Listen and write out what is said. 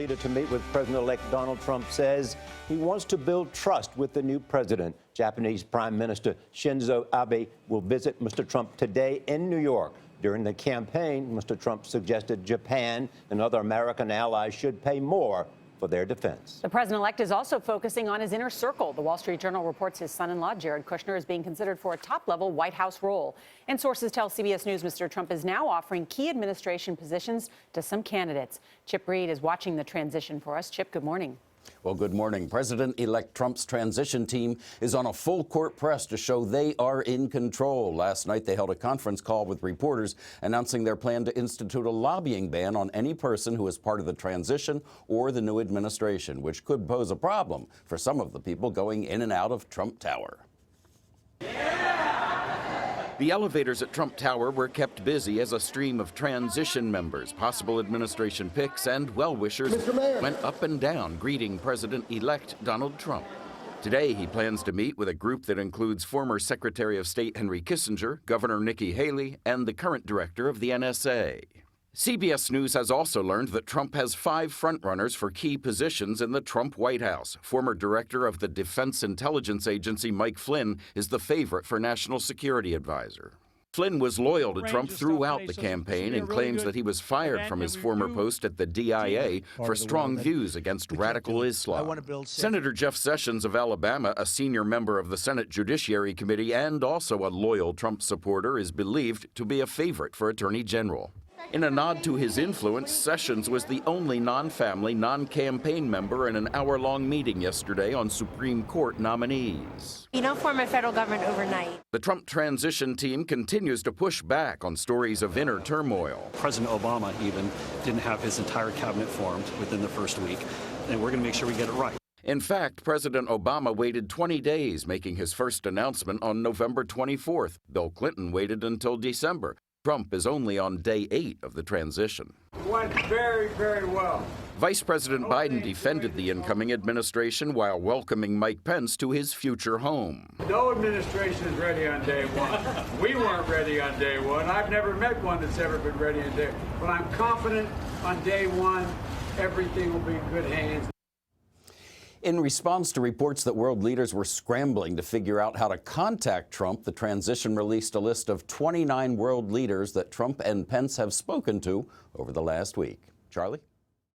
leader to meet with President-elect Donald Trump says he wants to build trust with the new president. Japanese Prime Minister Shinzo Abe will visit Mr. Trump today in New York. During the campaign, Mr. Trump suggested Japan and other American allies should pay more for their defense. The president-elect is also focusing on his inner circle. The Wall Street Journal reports his son-in-law, Jared Kushner, is being considered for a top-level White House role. And sources tell CBS News Mr. Trump is now offering key administration positions to some candidates. Chip Reid is watching the transition for us. Chip, good morning. Well, good morning. President-elect Trump's transition team is on a full-court press to show they are in control. Last night, they held a conference call with reporters announcing their plan to institute a lobbying ban on any person who is part of the transition or the new administration, which could pose a problem for some of the people going in and out of Trump Tower. The elevators at Trump Tower were kept busy as a stream of transition members, possible administration picks, and well-wishers went up and down greeting President-elect Donald Trump. Today, he plans to meet with a group that includes former Secretary of State Henry Kissinger, Governor Nikki Haley, and the current director of the NSA. CBS News has also learned that Trump has 5 frontrunners for key positions in the Trump White House. Former director of the Defense Intelligence Agency Mike Flynn is the favorite for National Security Advisor. Flynn was loyal to Trump throughout the campaign and claims that he was fired from his former post at the DIA for strong views against radical Islam. Senator Jeff Sessions of Alabama, a senior member of the Senate Judiciary Committee and also a loyal Trump supporter, is believed to be a favorite for Attorney General. In a nod to his influence, Sessions was the only non-family, non-campaign member in an hour-long meeting yesterday on Supreme Court nominees. You don't form a federal government overnight. The Trump transition team continues to push back on stories of inner turmoil. President Obama even didn't have his entire cabinet formed within the first week, and we're going to make sure we get it right. In fact, President Obama waited 20 days, making his first announcement on November 24th. Bill Clinton waited until December. Trump is only on day 8 of the transition. It went very, very well. Vice President Biden defended the incoming administration while welcoming Mike Pence to his future home. No administration is ready on day 1. We weren't ready on day 1. I've never met one that's ever been ready on day 1. But I'm confident on day 1, everything will be in good hands. In response to reports that world leaders were scrambling to figure out how to contact Trump, the transition released a list of 29 world leaders that Trump and Pence have spoken to over the last week. Charlie?